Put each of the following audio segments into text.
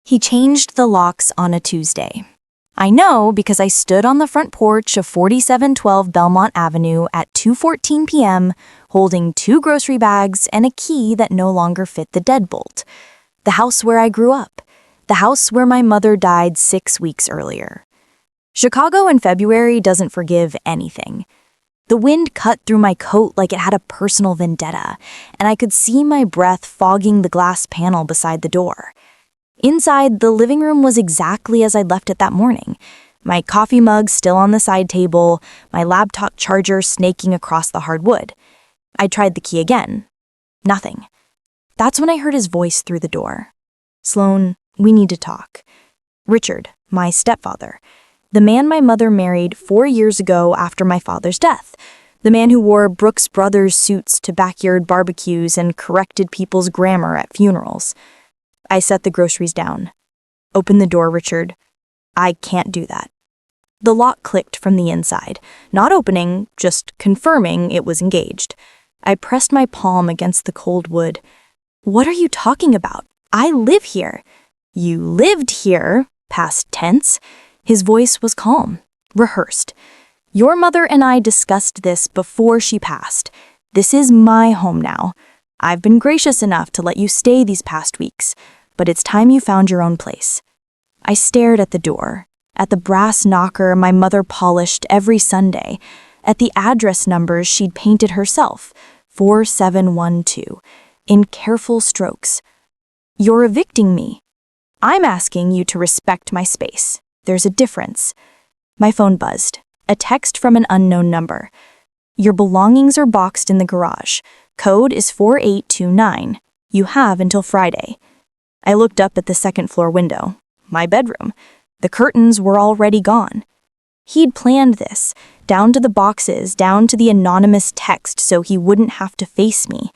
He changed the locks on a Tuesday. I know because I stood on the front porch of 4712 Belmont Avenue at 2:14 p.m. holding 2 grocery bags and a key that no longer fit the deadbolt. The house where I grew up. The house where my mother died 6 weeks earlier. Chicago in February doesn't forgive anything. The wind cut through my coat like it had a personal vendetta, and I could see my breath fogging the glass panel beside the door. Inside, the living room was exactly as I'd left it that morning. My coffee mug still on the side table, my laptop charger snaking across the hard wood. I tried the key again. Nothing. That's when I heard his voice through the door. "Sloane, we need to talk." Richard, my stepfather. The man my mother married 4 years ago after my father's death. The man who wore Brooks Brothers suits to backyard barbecues and corrected people's grammar at funerals. I set the groceries down. "Open the door, Richard." "I can't do that." The lock clicked from the inside, not opening, just confirming it was engaged. I pressed my palm against the cold wood. "What are you talking about? I live here." "You lived here," past tense. His voice was calm, rehearsed. "Your mother and I discussed this before she passed. This is my home now. I've been gracious enough to let you stay these past weeks, but it's time you found your own place." I stared at the door, at the brass knocker my mother polished every Sunday, at the address numbers she'd painted herself, 4712, in careful strokes. "You're evicting me. I'm asking you to respect my space. There's a difference." My phone buzzed, a text from an unknown number. "Your belongings are boxed in the garage. Code is 4829. You have until Friday." I looked up at the second-floor window, my bedroom. The curtains were already gone. He'd planned this, down to the boxes, down to the anonymous text so he wouldn't have to face me.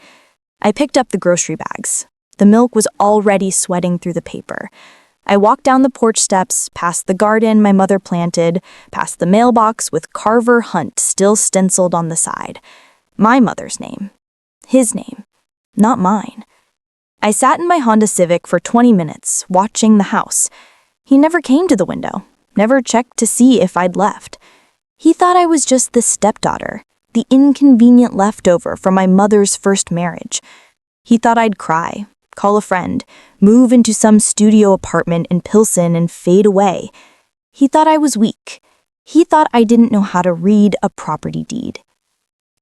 I picked up the grocery bags. The milk was already sweating through the paper. I walked down the porch steps, past the garden my mother planted, past the mailbox with Carver Hunt still stenciled on the side. My mother's name. His name. Not mine. I sat in my Honda Civic for 20 minutes, watching the house. He never came to the window, never checked to see if I'd left. He thought I was just the stepdaughter, the inconvenient leftover from my mother's first marriage. He thought I'd cry, call a friend, move into some studio apartment in Pilsen and fade away. He thought I was weak. He thought I didn't know how to read a property deed.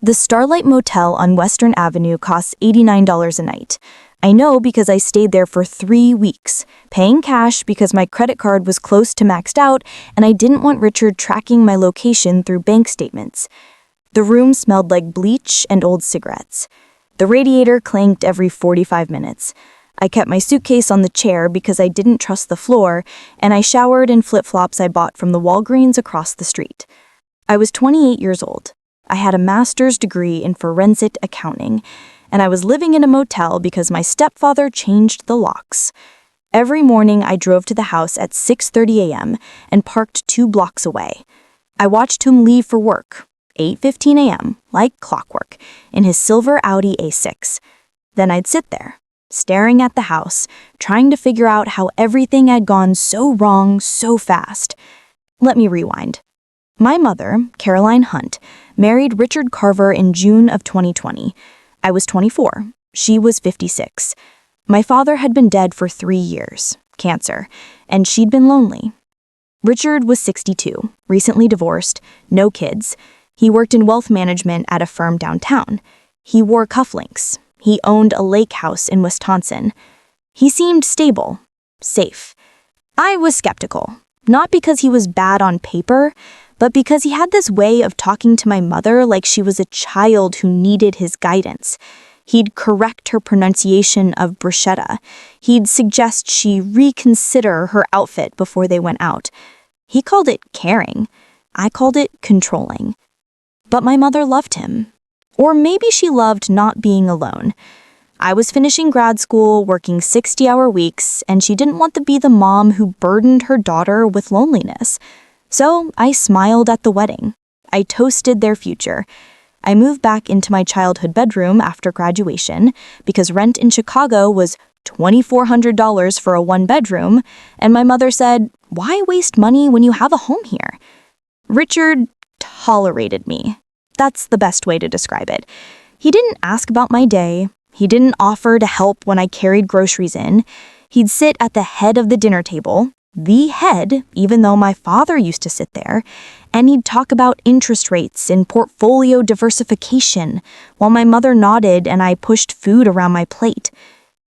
The Starlight Motel on Western Avenue costs $89 a night. I know because I stayed there for 3 weeks, paying cash because my credit card was close to maxed out and I didn't want Richard tracking my location through bank statements. The room smelled like bleach and old cigarettes. The radiator clanked every 45 minutes. I kept my suitcase on the chair because I didn't trust the floor, and I showered in flip-flops I bought from the Walgreens across the street. I was 28 years old. I had a master's degree in forensic accounting, and I was living in a motel because my stepfather changed the locks. Every morning I drove to the house at 6:30 a.m. and parked 2 blocks away. I watched him leave for work, 8:15 a.m., like clockwork, in his silver Audi A6. Then I'd sit there, staring at the house, trying to figure out how everything had gone so wrong so fast. Let me rewind. My mother, Caroline Hunt, married Richard Carver in June of 2020. I was 24. She was 56. My father had been dead for 3 years, cancer, and she'd been lonely. Richard was 62, recently divorced, no kids. He worked in wealth management at a firm downtown. He wore cufflinks. He owned a lake house in Wisconsin. He seemed stable, safe. I was skeptical, not because he was bad on paper, but because he had this way of talking to my mother like she was a child who needed his guidance. He'd correct her pronunciation of bruschetta. He'd suggest she reconsider her outfit before they went out. He called it caring. I called it controlling. But my mother loved him. Or maybe she loved not being alone. I was finishing grad school, working 60-hour weeks, and she didn't want to be the mom who burdened her daughter with loneliness. So I smiled at the wedding. I toasted their future. I moved back into my childhood bedroom after graduation because rent in Chicago was $2,400 for a one-bedroom, and my mother said, "Why waste money when you have a home here?" Richard tolerated me. That's the best way to describe it. He didn't ask about my day. He didn't offer to help when I carried groceries in. He'd sit at the head of the dinner table, the head, even though my father used to sit there, and he'd talk about interest rates and portfolio diversification while my mother nodded and I pushed food around my plate.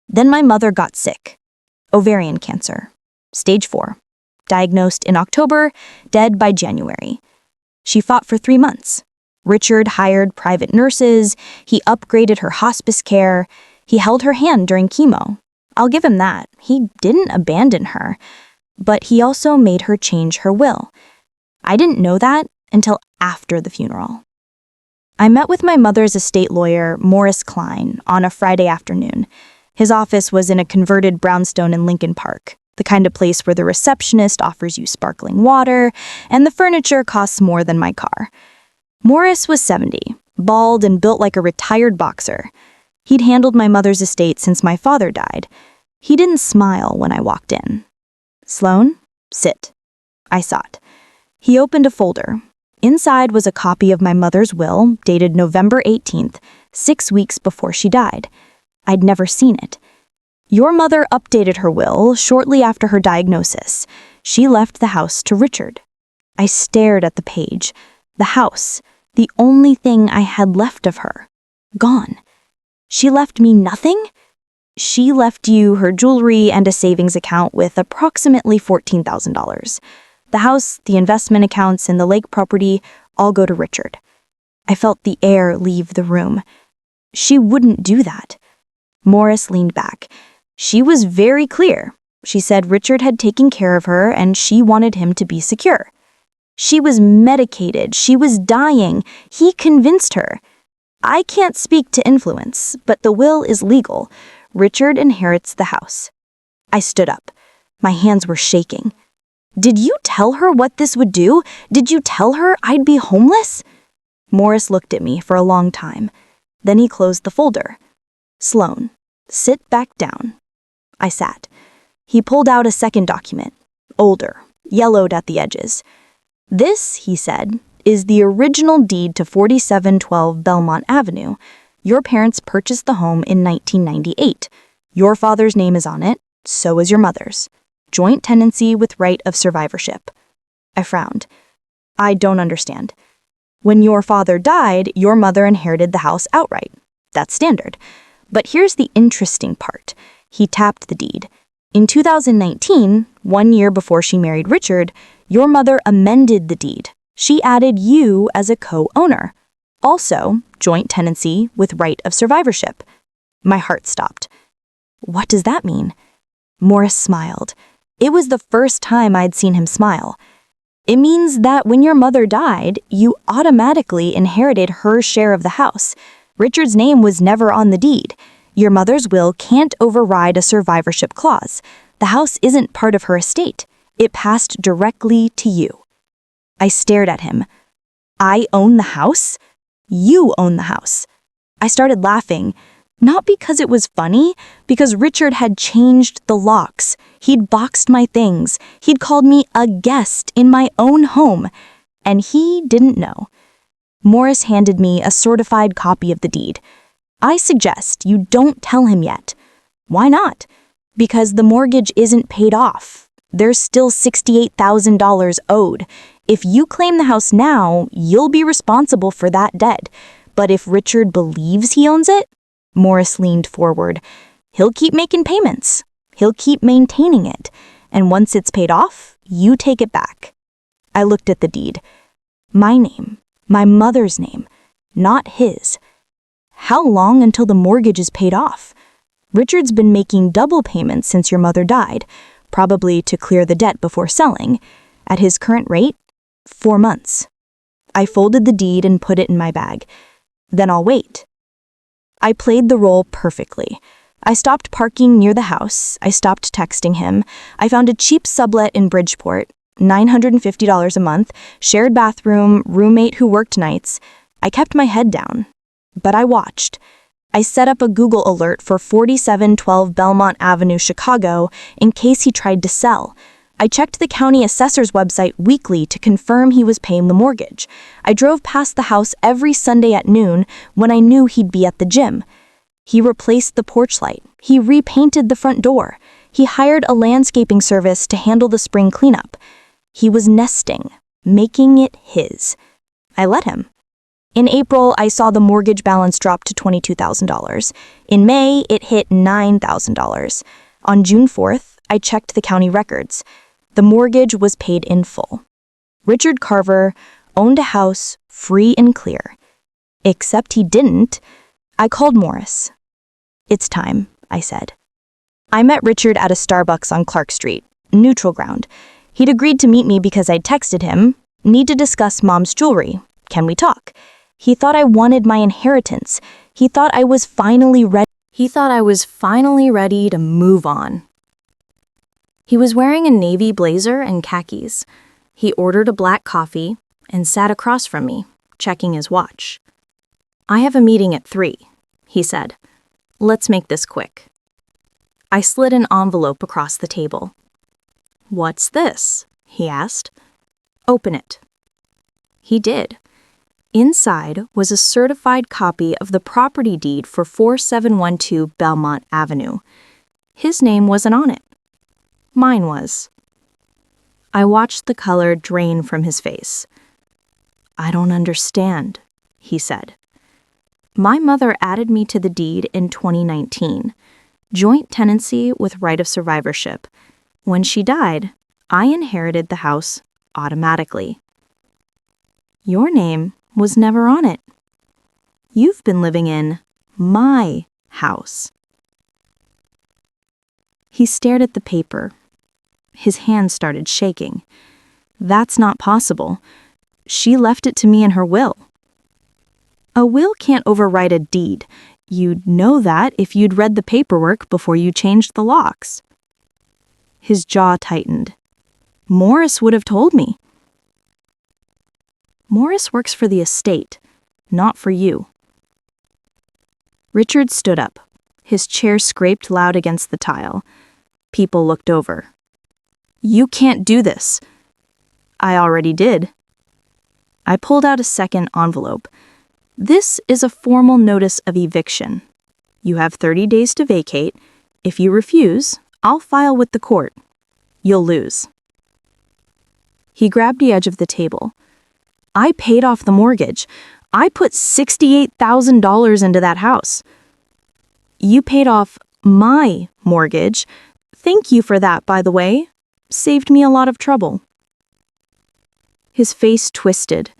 Then my mother got sick. Ovarian cancer. Stage 4. Diagnosed in October, dead by January. She fought for 3 months. Richard hired private nurses. He upgraded her hospice care. He held her hand during chemo. I'll give him that. He didn't abandon her. But he also made her change her will. I didn't know that until after the funeral. I met with my mother's estate lawyer, Morris Klein, on a Friday afternoon. His office was in a converted brownstone in Lincoln Park, the kind of place where the receptionist offers you sparkling water and the furniture costs more than my car. Morris was 70, bald and built like a retired boxer. He'd handled my mother's estate since my father died. He didn't smile when I walked in. "Sloane, sit." I sat. He opened a folder. Inside was a copy of my mother's will, dated November 18th, 6 weeks before she died. I'd never seen it. "Your mother updated her will shortly after her diagnosis. She left the house to Richard." I stared at the page. The house, the only thing I had left of her. Gone. She left me nothing? She left you her jewelry and a savings account with approximately $14,000. The house, the investment accounts, and the lake property all go to Richard. I felt the air leave the room. She wouldn't do that. Morris leaned back. She was very clear. She said Richard had taken care of her and she wanted him to be secure. She was medicated. She was dying. He convinced her. I can't speak to influence, but the will is legal. Richard inherits the house. I stood up. My hands were shaking. "Did you tell her what this would do? Did you tell her I'd be homeless?" Morris looked at me for a long time. Then he closed the folder. "Sloane, sit back down." I sat. He pulled out a second document, older, yellowed at the edges. "This," he said, "is the original deed to 4712 Belmont Avenue. Your parents purchased the home in 1998. Your father's name is on it, so is your mother's. Joint tenancy with right of survivorship." I frowned. "I don't understand." "When your father died, your mother inherited the house outright. That's standard. But here's the interesting part." He tapped the deed. "In 2019, 1 year before she married Richard, your mother amended the deed. She added you as a co-owner. Also, joint tenancy with right of survivorship." My heart stopped. "What does that mean?" Morris smiled. It was the first time I'd seen him smile. "It means that when your mother died, you automatically inherited her share of the house. Richard's name was never on the deed. Your mother's will can't override a survivorship clause. The house isn't part of her estate. It passed directly to you." I stared at him. "I own the house? You own the house." I started laughing, not because it was funny, because Richard had changed the locks. He'd boxed my things. He'd called me a guest in my own home. And he didn't know. Morris handed me a certified copy of the deed. "I suggest you don't tell him yet." "Why not?" "Because the mortgage isn't paid off. There's still $68,000 owed. If you claim the house now, you'll be responsible for that debt. But if Richard believes he owns it," Morris leaned forward, "he'll keep making payments. He'll keep maintaining it. And once it's paid off, you take it back." I looked at the deed. My name, my mother's name, not his. How long until the mortgage is paid off? Richard's been making double payments since your mother died, probably to clear the debt before selling. At his current rate, 4 months. I folded the deed and put it in my bag. Then I'll wait. I played the role perfectly. I stopped parking near the house. I stopped texting him. I found a cheap sublet in Bridgeport, $950 a month, shared bathroom, roommate who worked nights. I kept my head down. But I watched. I set up a Google alert for 4712 Belmont Avenue, Chicago, in case he tried to sell. I checked the county assessor's website weekly to confirm he was paying the mortgage. I drove past the house every Sunday at noon when I knew he'd be at the gym. He replaced the porch light. He repainted the front door. He hired a landscaping service to handle the spring cleanup. He was nesting, making it his. I let him. In April, I saw the mortgage balance drop to $22,000. In May, it hit $9,000. On June 4th, I checked the county records. The mortgage was paid in full. Richard Carver owned a house free and clear. Except he didn't. I called Morris. "It's time," I said. I met Richard at a Starbucks on Clark Street, neutral ground. He'd agreed to meet me because I'd texted him, "Need to discuss Mom's jewelry. Can we talk?" He thought I wanted my inheritance. He thought I was finally ready to move on. He was wearing a navy blazer and khakis. He ordered a black coffee and sat across from me, checking his watch. "I have a meeting at 3, he said. "Let's make this quick." I slid an envelope across the table. "What's this?" he asked. "Open it." He did. Inside was a certified copy of the property deed for 4712 Belmont Avenue. His name wasn't on it. Mine was. I watched the color drain from his face. "I don't understand," he said. "My mother added me to the deed in 2019. Joint tenancy with right of survivorship. When she died, I inherited the house automatically. Your name was never on it. You've been living in my house." He stared at the paper. His hand started shaking. "That's not possible. She left it to me in her will." "A will can't override a deed. You'd know that if you'd read the paperwork before you changed the locks." His jaw tightened. "Morris would have told me." "Morris works for the estate, not for you." Richard stood up. His chair scraped loud against the tile. People looked over. "You can't do this." "I already did." I pulled out a second envelope. "This is a formal notice of eviction. You have 30 days to vacate. If you refuse, I'll file with the court. You'll lose." He grabbed the edge of the table. "I paid off the mortgage. I put $68,000 into that house." "You paid off my mortgage. Thank you for that, by the way. Saved me a lot of trouble." His face twisted.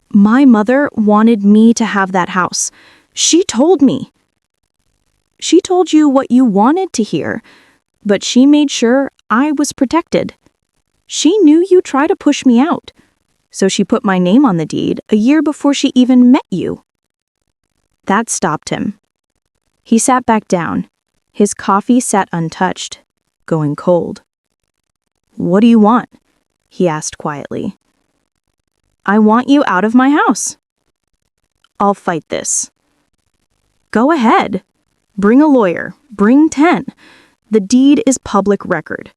"My mother wanted me to have that house. She told me." "She told you what you wanted to hear, but she made sure I was protected. She knew you'd try to push me out, so she put my name on the deed a year before she even met you." That stopped him. He sat back down. His coffee sat untouched, going cold. "What do you want?" he asked quietly. "I want you out of my house." "I'll fight this." "Go ahead. Bring a lawyer. Bring 10. The deed is public record.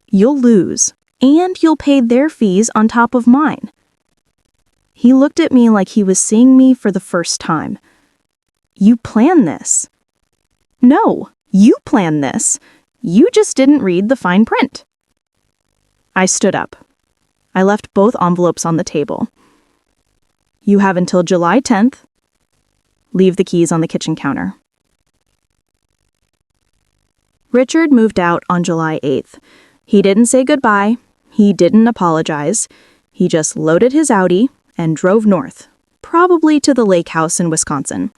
You'll lose, and you'll pay their fees on top of mine." He looked at me like he was seeing me for the first time. "You planned this." "No, you planned this. You just didn't read the fine print." I stood up. I left both envelopes on the table. "You have until July 10th. Leave the keys on the kitchen counter." Richard moved out on July 8th. He didn't say goodbye. He didn't apologize. He just loaded his Audi and drove north, probably to the lake house in Wisconsin.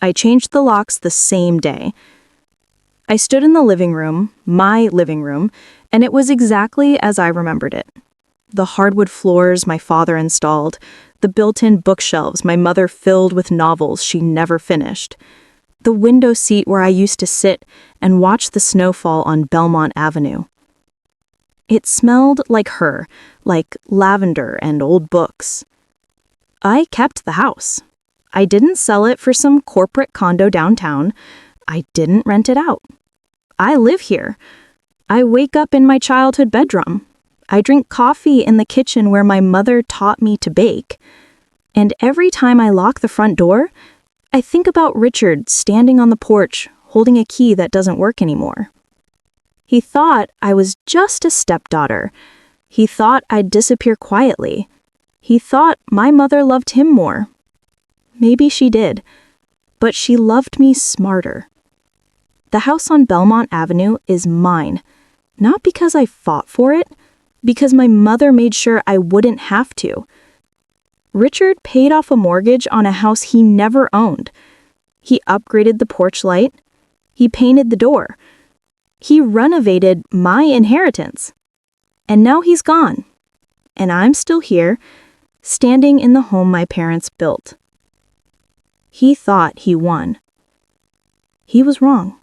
I changed the locks the same day. I stood in the living room, my living room, and it was exactly as I remembered it. The hardwood floors my father installed, the built-in bookshelves my mother filled with novels she never finished, the window seat where I used to sit and watch the snow fall on Belmont Avenue. It smelled like her, like lavender and old books. I kept the house. I didn't sell it for some corporate condo downtown. I didn't rent it out. I live here. I wake up in my childhood bedroom. I drink coffee in the kitchen where my mother taught me to bake. And every time I lock the front door, I think about Richard standing on the porch holding a key that doesn't work anymore. He thought I was just a stepdaughter. He thought I'd disappear quietly. He thought my mother loved him more. Maybe she did, but she loved me smarter. The house on Belmont Avenue is mine, not because I fought for it, because my mother made sure I wouldn't have to. Richard paid off a mortgage on a house he never owned. He upgraded the porch light. He painted the door. He renovated my inheritance. And now he's gone. And I'm still here, standing in the home my parents built. He thought he won. He was wrong.